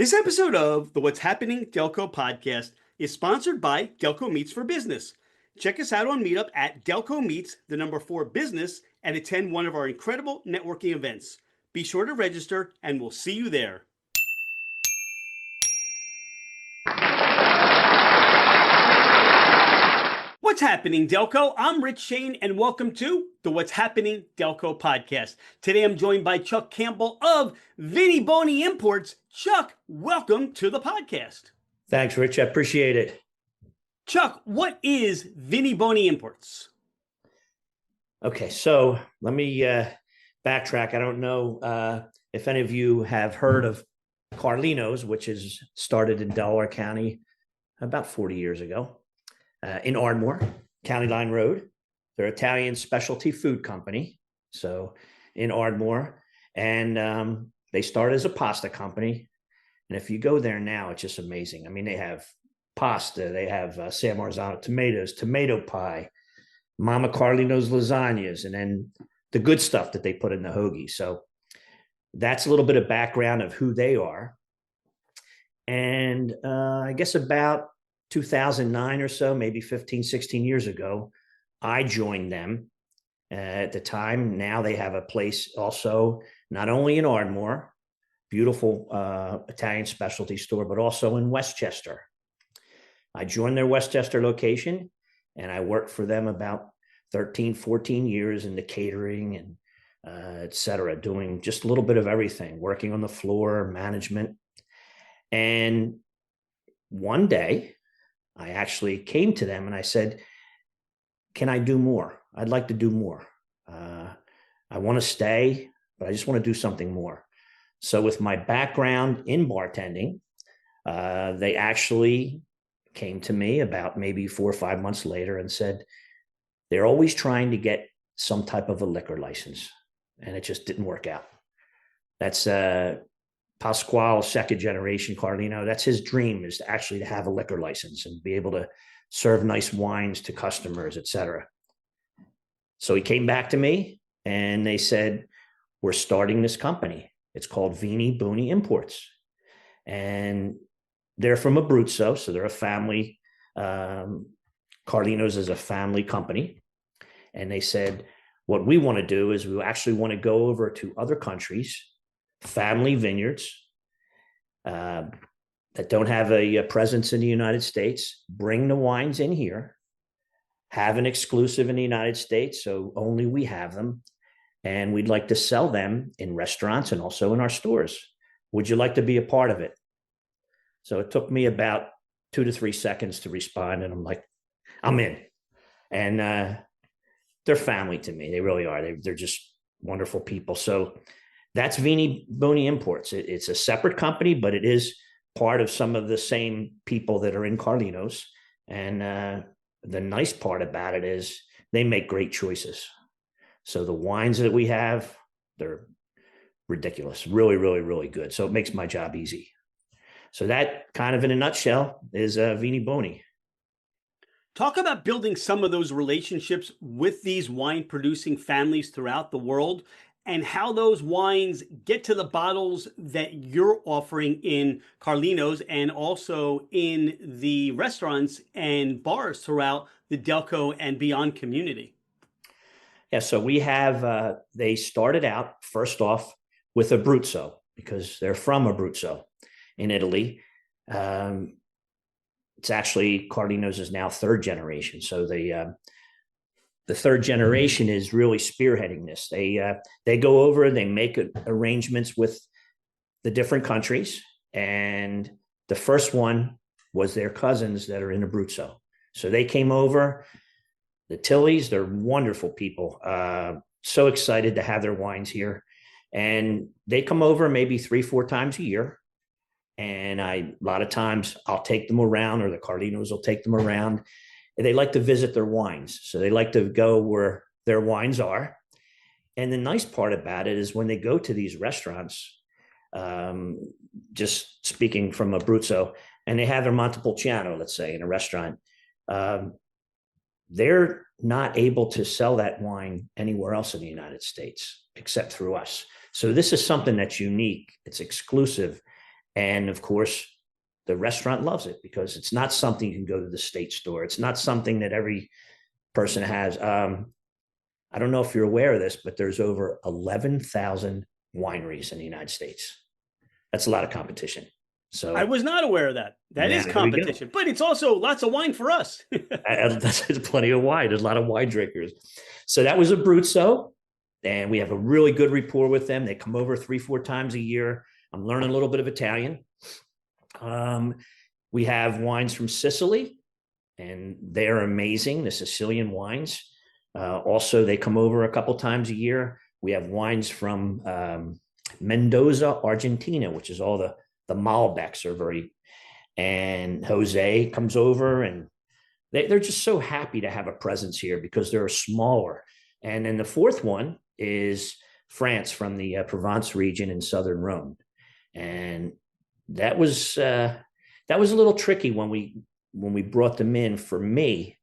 This episode of the What's Happening Delco podcast is sponsored by Delco Meets for Business. Check us out on Meetup at Delco Meets, the number 4 business, and attend one of our incredible networking events. Be sure to register, and we'll see you there. What's happening, Delco? I'm Rich Shane, and welcome to the What's Happening Delco podcast. Today, I'm joined by Chuck Campbell of Vini Buoni Imports. Chuck, welcome to the podcast. Thanks, Rich. I appreciate it. Chuck, what is Vini Buoni Imports? Okay, so let me backtrack. I don't know if any of you have heard of Carlino's, which is started in Delaware County about 40 years ago. In Ardmore, County Line Road. They're an Italian specialty food company. So in Ardmore, and they started as a pasta company. And if you go there now, it's just amazing. I mean, they have pasta, they have San Marzano tomatoes, tomato pie, Mama Carlino's lasagnas, and then the good stuff that they put in the hoagie. So that's a little bit of background of who they are. And I guess about 2009 or so, maybe 15, 16 years ago, I joined them at the time. Now they have a place also, not only in Ardmore, beautiful Italian specialty store, but also in Westchester. I joined their Westchester location, and I worked for them about 13, 14 years in the catering and et cetera, doing just a little bit of everything, working on the floor, management. And one day, I actually came to them and I said, can I do more? I'd like to do more. I want to stay, but I just want to do something more. So with my background in bartending, they actually came to me about maybe 4 or 5 months later and said, they're always trying to get some type of a liquor license. And it just didn't work out. That's Pasquale, second generation Carlino, that's his dream, is to actually have a liquor license and be able to serve nice wines to customers, et cetera. So he came back to me and they said, we're starting this company. It's called Vini Buoni Imports. And they're from Abruzzo, so they're a family. Carlino's is a family company. And they said, what we want to do is we actually want to go over to other countries, family vineyards that don't have a presence in the United States, bring the wines in here, have an exclusive in the United States, so only we have them, and we'd like to sell them in restaurants and also in our stores. Would you like to be a part of it? So it took me about 2 to 3 seconds to respond, and I'm like, I'm in. And they're family to me. They really are. They're just wonderful people. So that's Vini Buoni Imports. It's a separate company, but it is part of some of the same people that are in Carlino's. And the nice part about it is they make great choices. So the wines that we have, they're ridiculous, really, really, really good. So it makes my job easy. So that kind of in a nutshell is Vini Buoni. Talk about building some of those relationships with these wine producing families throughout the world, and how those wines get to the bottles that you're offering in Carlino's and also in the restaurants and bars throughout the Delco and beyond community. Yeah, so we have, they started out first off with Abruzzo because they're from Abruzzo in Italy. It's actually, Carlino's is now third generation. So the third generation is really spearheading this. They go over, they make arrangements with the different countries. And the first one was their cousins that are in Abruzzo. So they came over, the Tillys, they're wonderful people. So excited to have their wines here. And they come over maybe 3, 4 times a year. And a lot of times I'll take them around, or the Carlino's will take them around. And they like to visit their wines. So they like to go where their wines are. And the nice part about it is when they go to these restaurants, just speaking from Abruzzo, and they have their Montepulciano, let's say, in a restaurant, they're not able to sell that wine anywhere else in the United States except through us. So this is something that's unique. It's exclusive. And of course, the restaurant loves it because it's not something you can go to the state store. It's not something that every person has. I don't know if you're aware of this, but there's over 11,000 wineries in the United States. That's a lot of competition. I So was not aware of that. That is yeah, there we go. competition, but it's also lots of wine for us. That's plenty of wine. There's a lot of wine drinkers. So that was Abruzzo, and we have a really good rapport with them. They come over 3-4 times a year. I'm learning a little bit of Italian. We have wines from Sicily, and they're amazing. The Sicilian wines. Also, they come over a couple times a year. We have wines from Mendoza, Argentina, which is all the Malbecs are very. And Jose comes over, and they're just so happy to have a presence here because they're smaller. And then the fourth one is France from the Provence region in southern Rome, and that was a little tricky when we brought them in for me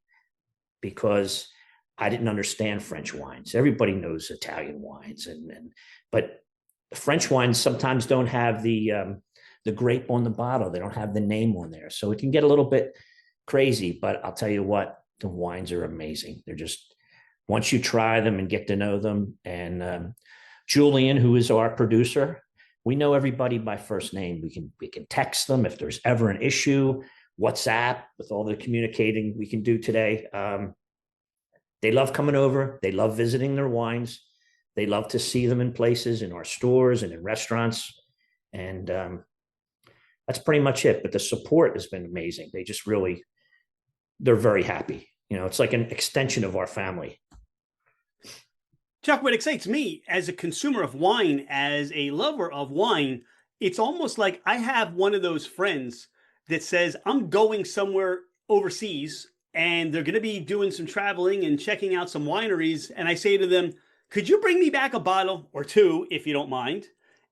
because I didn't understand French wines. Everybody knows Italian wines, but French wines sometimes don't have the grape on the bottle. They don't have the name on there, so it can get a little bit crazy. But I'll tell you what, the wines are amazing. They're just once you try them and get to know them. And Julian, who is our producer, we know everybody by first name. We can text them if there's ever an issue. WhatsApp with all the communicating we can do today. They love coming over. They love visiting their wines. They love to see them in places, in our stores and in restaurants. And that's pretty much it. But the support has been amazing. They're very happy. It's like an extension of our family. Chuck, what excites me as a consumer of wine, as a lover of wine, it's almost like I have one of those friends that says, I'm going somewhere overseas and they're going to be doing some traveling and checking out some wineries. And I say to them, could you bring me back a bottle or two, if you don't mind?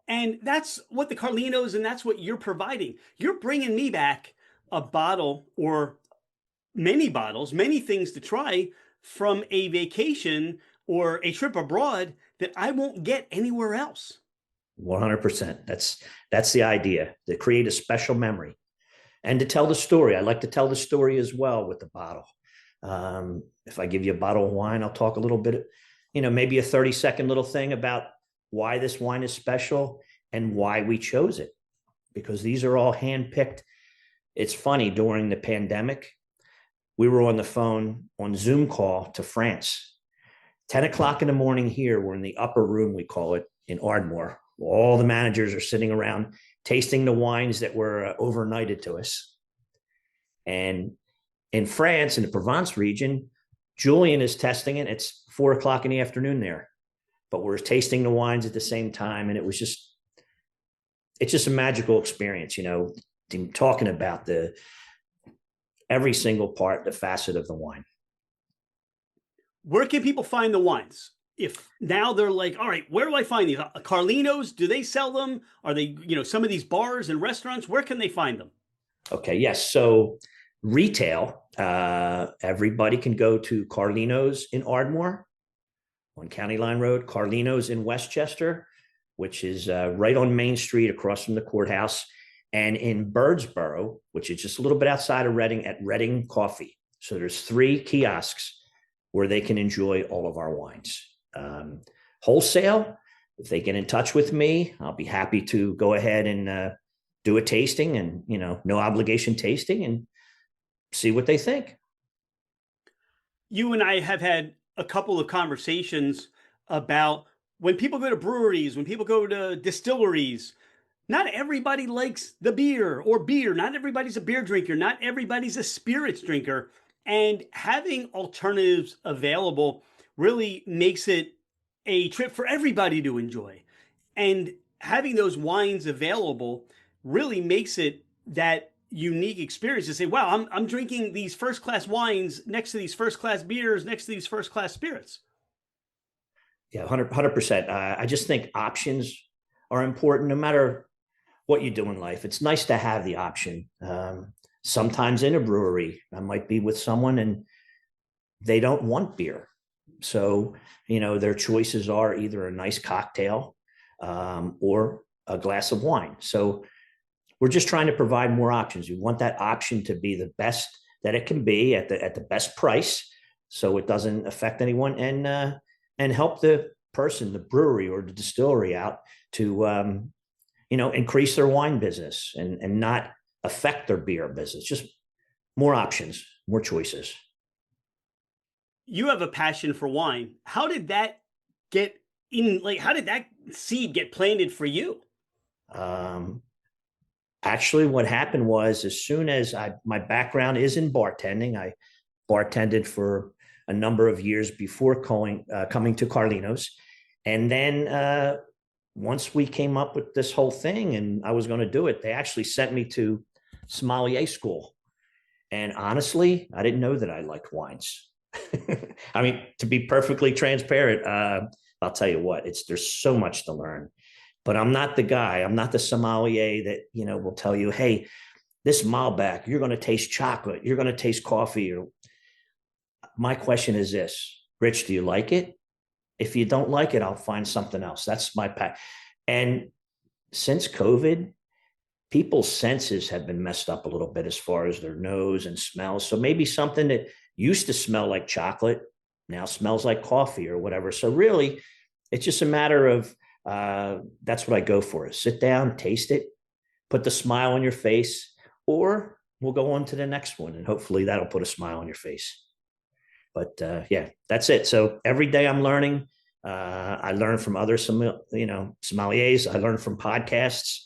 And that's what the Carlinos and that's what you're providing. You're bringing me back a bottle or many bottles, many things to try from a vacation or a trip abroad that I won't get anywhere else. 100%. That's the idea, to create a special memory and to tell the story. I like to tell the story as well with the bottle. If I give you a bottle of wine, I'll talk a little bit, maybe a 30-second little thing about why this wine is special and why we chose it, because these are all handpicked. It's funny, during the pandemic, we were on the phone on Zoom call to France. 10 o'clock in the morning here, we're in the upper room, we call it, in Ardmore. All the managers are sitting around tasting the wines that were overnighted to us. And in France, in the Provence region, Julian is testing it. It's 4 o'clock in the afternoon there, but we're tasting the wines at the same time. And it's just a magical experience, talking about every single part, the facet of the wine. Where can people find the wines? If now they're like, all right, where do I find these? Carlinos, do they sell them? Are they, some of these bars and restaurants, where can they find them? Okay, yes. So retail, everybody can go to Carlino's in Ardmore on County Line Road, Carlino's in Westchester, which is right on Main Street across from the courthouse, and in Birdsboro, which is just a little bit outside of Reading, at Reading Coffee. So there's 3 kiosks where they can enjoy all of our wines. Wholesale, if they get in touch with me, I'll be happy to go ahead and do a tasting and, no obligation tasting, and see what they think. You and I have had a couple of conversations about when people go to breweries, when people go to distilleries, not everybody likes the beer or beer. Not everybody's a beer drinker. Not everybody's a spirits drinker. And having alternatives available really makes it a trip for everybody to enjoy. And having those wines available really makes it that unique experience to say, wow, I'm drinking these first class wines next to these first class beers, next to these first class spirits. Yeah, 100%. I just think options are important no matter what you do in life. It's nice to have the option. Sometimes in a brewery, I might be with someone and they don't want beer. So, their choices are either a nice cocktail or a glass of wine. So we're just trying to provide more options. We want that option to be the best that it can be at the best price, so it doesn't affect anyone, and help the person, the brewery or the distillery out to increase their wine business and not affect their beer business. Just more options, more choices. You have a passion for wine. How did that get in? Like, how did that seed get planted for you? Um, Actually, what happened was, as soon as my background is in bartending, I bartended for a number of years before coming to Carlino's. And then once we came up with this whole thing and I was going to do it, they actually sent me to sommelier school. And honestly, I didn't know that I liked wines. I mean, to be perfectly transparent, I'll tell you what, there's so much to learn. But I'm not the guy. I'm not the sommelier that will tell you, hey, this Malbec, you're going to taste chocolate, you're going to taste coffee. Or my question is this: Rich, do you like it? If you don't like it, I'll find something else. That's my pack. And since COVID, people's senses have been messed up a little bit as far as their nose and smells. So maybe something that used to smell like chocolate now smells like coffee or whatever. So really, it's just a matter of that's what I go for: is sit down, taste it, put the smile on your face, or we'll go on to the next one, and hopefully that'll put a smile on your face. But yeah, that's it. So every day I'm learning. I learn from other sommeliers. I learn from podcasts.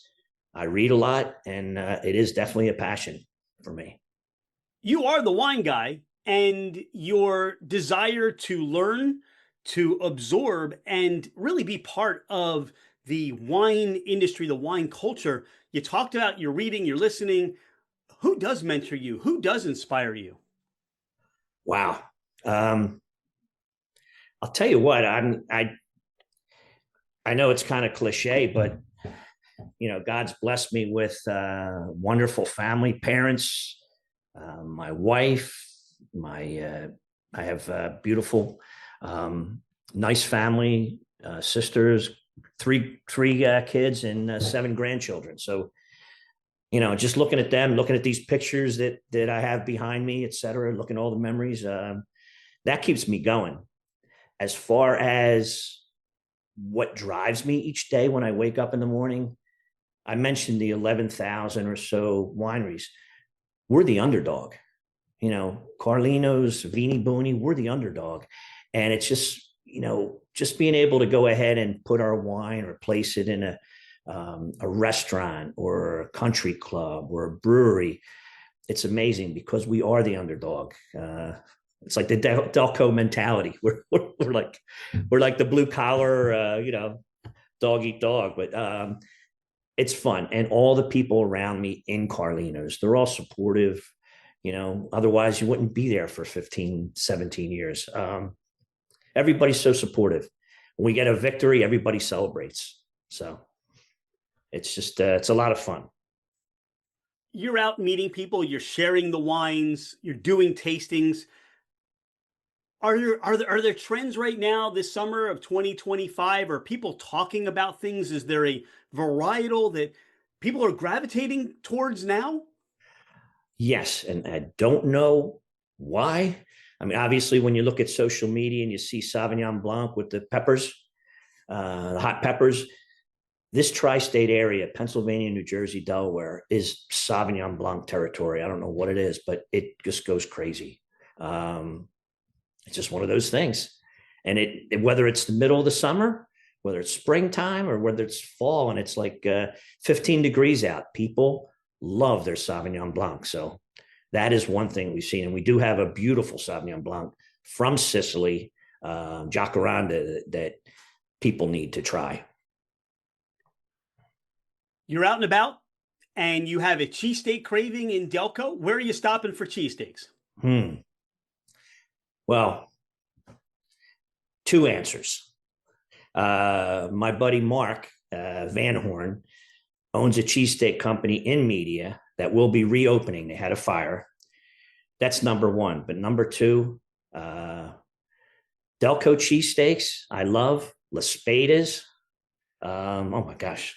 I read a lot, and it is definitely a passion for me. You are the wine guy, and your desire to learn, to absorb, and really be part of the wine industry, the wine culture. You talked about your reading, you're listening. Who does mentor you? Who does inspire you? Wow. I'll tell you what, I know it's kind of cliche, but God's blessed me with wonderful family, parents, my wife, I have beautiful, nice family, sisters, three kids, and 7 grandchildren. So just looking at them, looking at these pictures that I have behind me, et cetera, looking at all the memories, that keeps me going. As far as what drives me each day when I wake up in the morning, I mentioned the 11,000 or so wineries. We're the underdog. Carlino's, Vini Buoni, we're the underdog. And it's just being able to go ahead and put our wine or place it in a restaurant or a country club or a brewery. It's amazing because we are the underdog. It's like the Delco mentality. We're like the blue collar, dog eat dog. But it's fun, and all the people around me in Carlino's, they're all supportive. Otherwise you wouldn't be there for 15, 17 years. Everybody's so supportive. When we get a victory, everybody celebrates. So it's just it's a lot of fun. You're out meeting people, you're sharing the wines, you're doing tastings. Are there trends right now this summer of 2025? Are people talking about things? Is there a varietal that people are gravitating towards now? Yes, and I don't know why. I mean, obviously, when you look at social media and you see Sauvignon Blanc with the peppers, the hot peppers, this tri-state area, Pennsylvania, New Jersey, Delaware, is Sauvignon Blanc territory. I don't know what it is, but it just goes crazy. It's just one of those things. And whether it's the middle of the summer, whether it's springtime, or whether it's fall and it's like 15 degrees out, people love their Sauvignon Blanc. So that is one thing we've seen. And we do have a beautiful Sauvignon Blanc from Sicily, Jacaranda, that people need to try. You're out and about and you have a cheesesteak craving in Delco. Where are you stopping for cheesesteaks? Well, 2 answers. My buddy Mark Van Horn owns a cheesesteak company in Media that will be reopening. They had a fire. That's number 1. But number 2, Delco cheesesteaks, I love. La Spadas. Oh my gosh.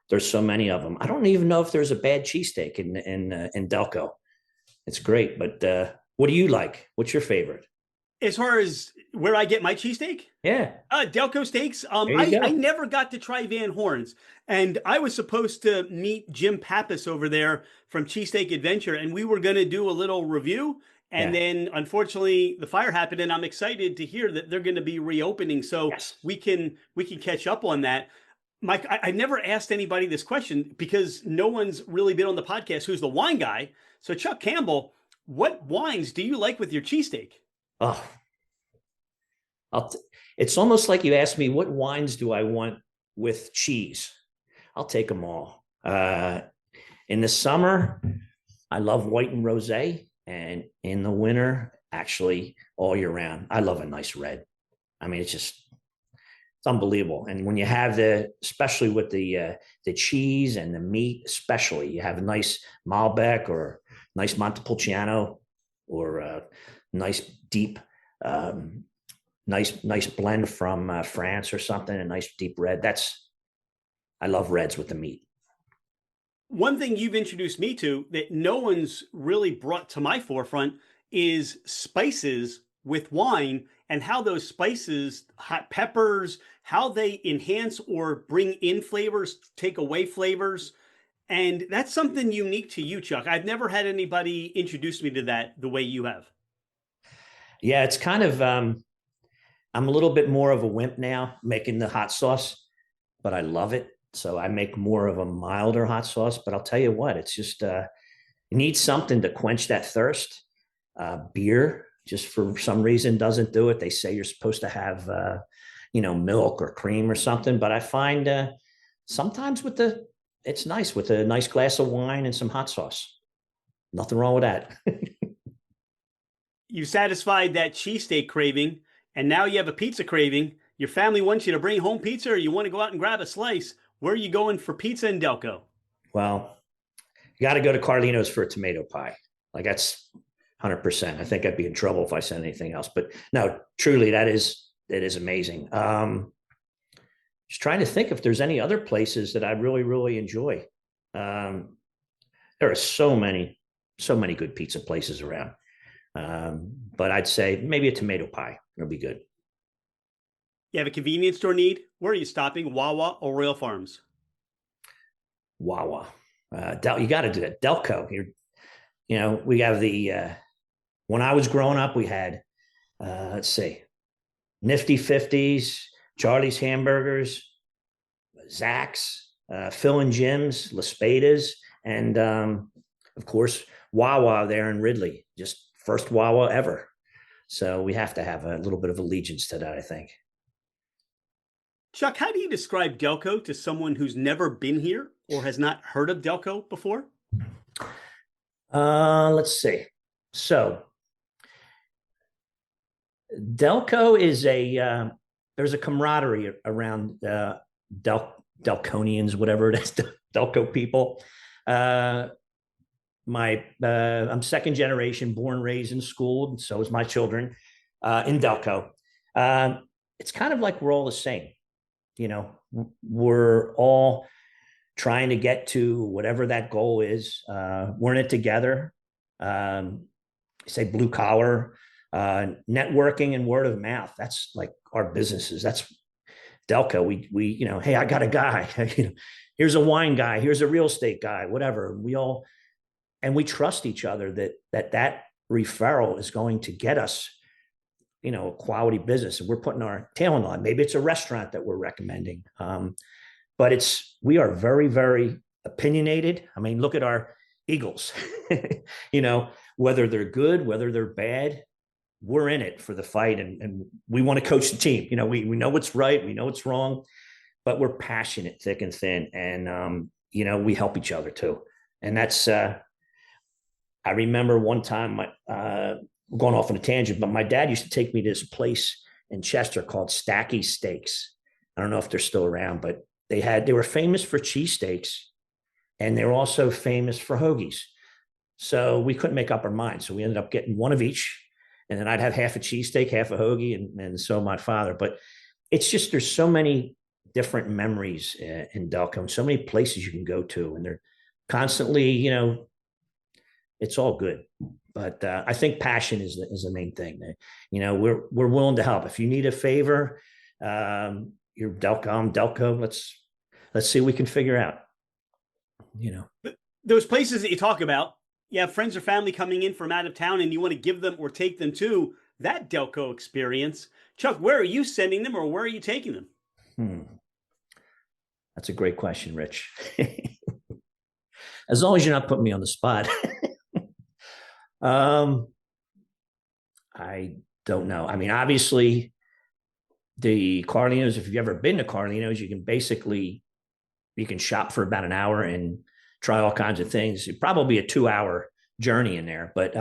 There's so many of them. I don't even know if there's a bad cheesesteak in Delco. It's great, but what do you like? What's your favorite? As far as where I get my cheesesteak, Yeah, Delco Steaks. there you I go. never got to try Van Horn's, and I was supposed to meet Jim Pappas over there from Cheesesteak Adventure, and we were going to do a little review. And Yeah. then, unfortunately, the fire happened, and I'm excited to hear that they're going to be reopening, so Yes. we can catch up on that. Mike, I never asked anybody this question because no one's really been on the podcast who's the wine guy. So, Chuck Campbell, what wines do you like with your cheesesteak? Oh, I'll t- it's almost like you asked me what wines do I want with cheese. I'll take them all. In the summer, I love white and rosé, and in the winter, actually all year round, I love a nice red. I mean, it's unbelievable. And when you have especially with the cheese and the meat, especially, you have a nice Malbec or nice Montepulciano or a nice deep, um, nice blend from France or something, a nice deep red. I love reds with the meat. One thing you've introduced me to that no one's really brought to my forefront is spices with wine and how those spices, hot peppers, how they enhance or bring in flavors, take away flavors. And that's something unique to you, Chuck. I've never had anybody introduce me to that the way you have. Yeah, it's kind of I'm a little bit more of a wimp now making the hot sauce, but I love it. So I make more of a milder hot sauce. But I'll tell you what, it's just you need something to quench that thirst. Beer just for some reason doesn't do it. They say you're supposed to have milk or cream or something, but I find sometimes it's nice with a nice glass of wine and some hot sauce. Nothing wrong with that. You satisfied that cheesesteak craving, and now you have a pizza craving. Your family wants you to bring home pizza, or you want to go out and grab a slice. Where are you going for pizza in Delco? Well, you got to go to Carlino's for a tomato pie. Like that's 100%. I think I'd be in trouble if I said anything else. But no, truly, it is amazing. Just trying to think if there's any other places that I really, really enjoy. Um, there are so many good pizza places around. But I'd say maybe a tomato pie. It'll be good. You have a convenience store need? Where are you stopping? Wawa or Royal Farms? Wawa. You got to do that. Delco. We have when I was growing up, we had, let's see, Nifty 50s, Charlie's Hamburgers, Zach's, Phil and Jim's, La Spadas, and of course, Wawa there in Ridley. Just first Wawa ever. So we have to have a little bit of allegiance to that, I think. Chuck, how do you describe Delco to someone who's never been here or has not heard of Delco before? Let's see. So Delco is there's a camaraderie around Delconians, whatever it is, Delco people. I'm second generation, born, raised, and schooled, and so is my children in Delco. It's kind of like we're all the same. We're all trying to get to whatever that goal is. We're in it together. Say blue collar, networking and word of mouth. That's like our businesses. That's Delco. We hey, I got a guy. Here's a wine guy. Here's a real estate guy. Whatever. We trust each other that referral is going to get us a quality business, and we're putting our talent on. Maybe it's a restaurant that we're recommending, but we are very, very opinionated. I mean, look at our Eagles. Whether they're good, whether they're bad, we're in it for the fight, and we want to coach the team. We know what's right, we know what's wrong, but we're passionate, thick and thin, and we help each other too. And that's I remember one time going off on a tangent, but my dad used to take me to this place in Chester called Stacky's Steaks. I don't know if they're still around, but they were famous for cheesesteaks, and they were also famous for hoagies. So we couldn't make up our minds. So we ended up getting one of each, and then I'd have half a cheesesteak, half a hoagie, and so my father. But it's just there's so many different memories in Delco, and so many places you can go to, and they're constantly, it's all good. But I think passion is the main thing. We're willing to help. If you need a favor, you're Delco, I'm Delco. Let's see what we can figure out. Those places that you talk about, you have friends or family coming in from out of town, and you want to give them or take them to that Delco experience. Chuck, where are you sending them, or where are you taking them? That's a great question, Rich. As long as you're not putting me on the spot. I don't know. I mean, obviously, the Carlinos, if you've ever been to Carlinos, you can shop for about an hour and try all kinds of things. It'd probably be a 2-hour journey in there. But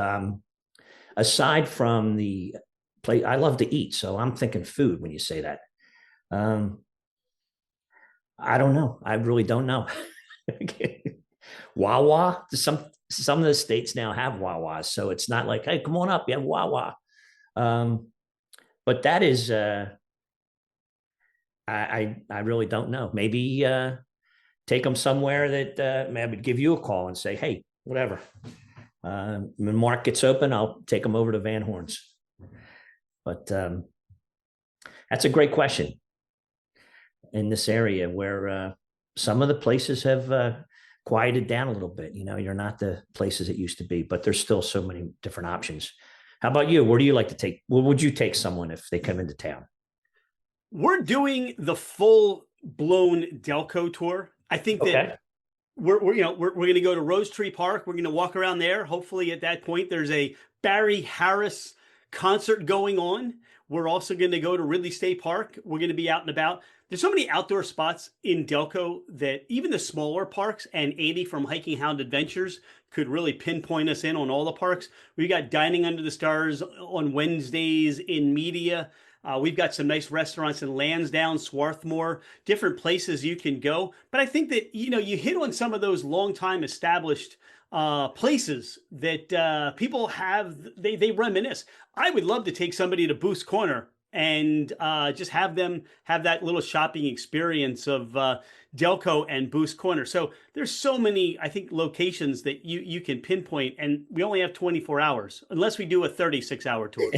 aside from the place, I love to eat. So I'm thinking food when you say that. I don't know. I really don't know. Wawa, some of the states now have Wawas, so it's not like, hey, come on up, you have Wawa. But that is, I really don't know. Maybe take them somewhere that maybe I would give you a call and say, hey, whatever. When Mark gets open, I'll take them over to Van Horn's. But that's a great question in this area where some of the places have quieted down a little bit. You're not the places it used to be, but there's still so many different options. How about you? Where do you like to take? Where would you take someone if they come into town? We're doing the full blown Delco tour. I think that we're going to go to Rose Tree Park. We're going to walk around there. Hopefully at that point, there's a Barry Harris concert going on. We're also going to go to Ridley State Park. We're going to be out and about. There's so many outdoor spots in Delco that even the smaller parks, and Andy from Hiking Hound Adventures could really pinpoint us in on all the parks. We got Dining Under the Stars on Wednesdays in Media. We've got some nice restaurants in Lansdowne, Swarthmore, different places you can go. But I think that, you hit on some of those long time established places that people have, they reminisce. I would love to take somebody to Booth's Corner and just have them have that little shopping experience of Delco and Booth's Corner. So there's so many, I think, locations that you can pinpoint, and we only have 24 hours, unless we do a 36-hour tour.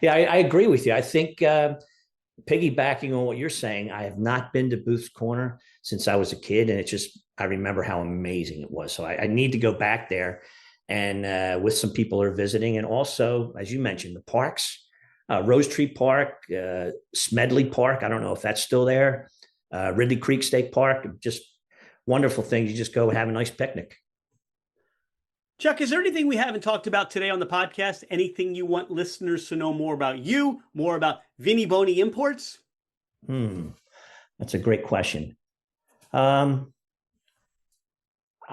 Yeah, I agree with you. I think piggybacking on what you're saying, I have not been to Booth's Corner since I was a kid, and I remember how amazing it was. So I need to go back there, and with some people who are visiting, and also, as you mentioned, the parks. Rose Tree Park, Smedley Park. I don't know if that's still there. Ridley Creek State Park. Just wonderful things. You just go have a nice picnic. Chuck, is there anything we haven't talked about today on the podcast? Anything you want listeners to know more about you, more about Vini Buoni Imports? That's a great question. I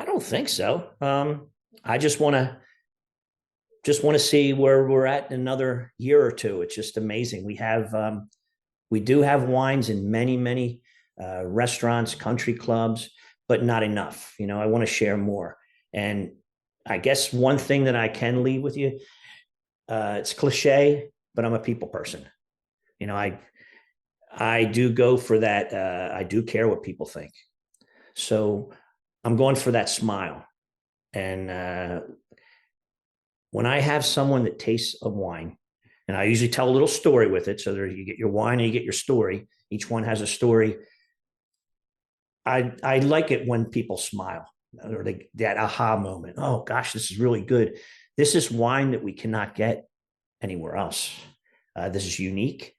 don't think so. I just want to see where we're at in another year or two. It's just amazing. We do have wines in many restaurants, country clubs, but not enough. I want to share more. And I guess one thing that I can leave with you, it's cliche, but I'm a people person. I do go for that. I do care what people think. So I'm going for that smile. And when I have someone that tastes a wine, and I usually tell a little story with it, so there you get your wine and you get your story. Each one has a story. I like it when people smile, or that aha moment. Oh gosh, this is really good. This is wine that we cannot get anywhere else. This is unique,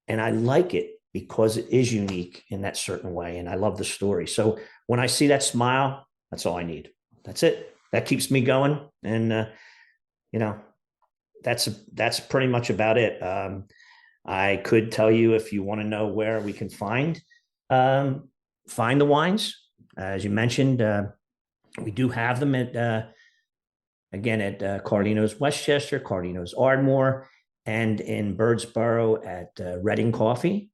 and I like it because it is unique in that certain way, and I love the story. So when I see that smile, that's all I need. That's it. That keeps me going, and that's pretty much about it. I could tell you, if you want to know where we can find the wines, as you mentioned, we do have them at Carlino's Westchester, Carlino's Ardmore, and in Birdsboro at Reading Coffee.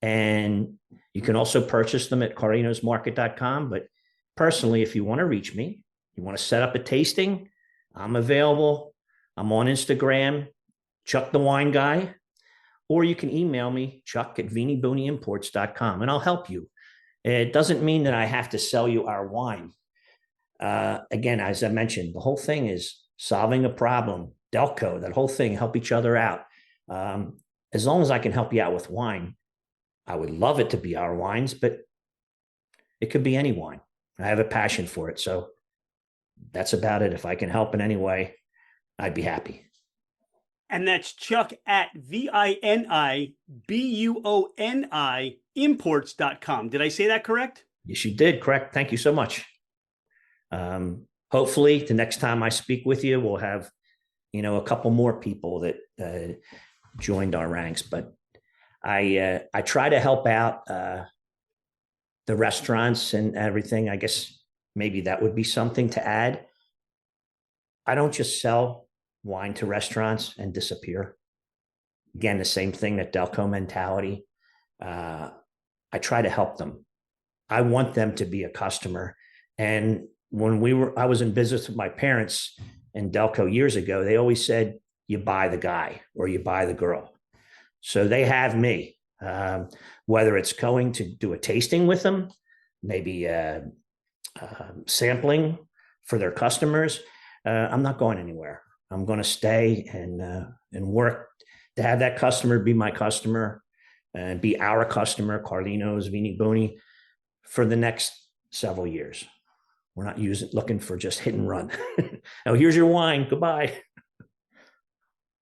And you can also purchase them at carlinosmarket.com. But personally, if you want to reach me, you want to set up a tasting, I'm available. I'm on Instagram, Chuck the Wine Guy, or you can email me, Chuck at ViniBuoniImports.com, and I'll help you. It doesn't mean that I have to sell you our wine. Again, as I mentioned, the whole thing is solving a problem. Delco, that whole thing, help each other out. As long as I can help you out with wine, I would love it to be our wines, but it could be any wine. I have a passion for it. So that's about it. If I can help in any way, I'd be happy. And that's Chuck at ViniBuoni Imports.com. Did I say that correct? Yes, you did. Correct. Thank you so much. Hopefully the next time I speak with you, we'll have, a couple more people that joined our ranks, but I try to help out the restaurants and everything. I guess maybe that would be something to add. I don't just sell wine to restaurants and disappear. Again, the same thing, that Delco mentality. I try to help them. I want them to be a customer. And when I was in business with my parents in Delco years ago, they always said, you buy the guy or you buy the girl. So they have me, whether it's going to do a tasting with them, maybe sampling for their customers. I'm not going anywhere. I'm going to stay and work to have that customer be my customer and be our customer, Carlino's, Vini Buoni, for the next several years. We're not looking for just hit and run. Oh, here's your wine. Goodbye.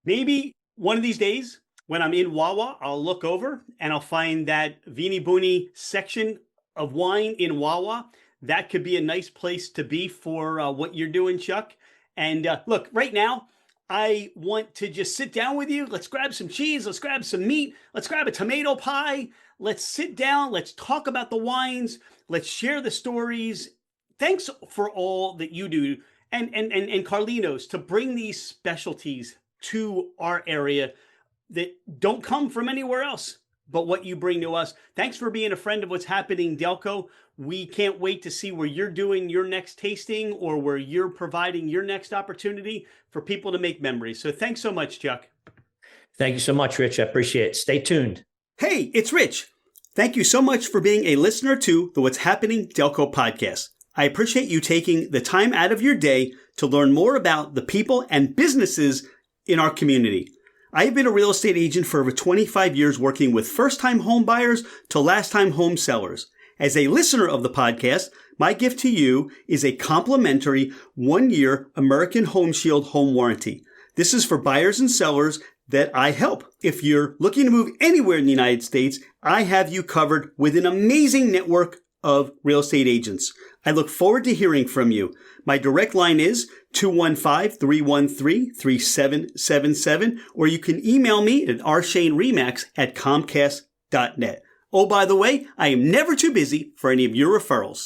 Maybe one of these days when I'm in Wawa, I'll look over and I'll find that Vini Buoni section of wine in Wawa. That could be a nice place to be for what you're doing, Chuck. And look, right now, I want to just sit down with you. Let's grab some cheese. Let's grab some meat. Let's grab a tomato pie. Let's sit down. Let's talk about the wines. Let's share the stories. Thanks for all that you do and Carlino's to bring these specialties to our area that don't come from anywhere else but what you bring to us. Thanks for being a friend of what's happening in Delco. We can't wait to see where you're doing your next tasting or where you're providing your next opportunity for people to make memories. So thanks so much, Chuck. Thank you so much, Rich. I appreciate it. Stay tuned. Hey, it's Rich. Thank you so much for being a listener to the What's Happening Delco podcast. I appreciate you taking the time out of your day to learn more about the people and businesses in our community. I've been a real estate agent for over 25 years, working with first-time home buyers to last-time home sellers. As a listener of the podcast, my gift to you is a complimentary 1-year American Home Shield home warranty. This is for buyers and sellers that I help. If you're looking to move anywhere in the United States, I have you covered with an amazing network of real estate agents. I look forward to hearing from you. My direct line is 215-313-3777, or you can email me at rshaneremax@comcast.net. Oh, by the way, I am never too busy for any of your referrals.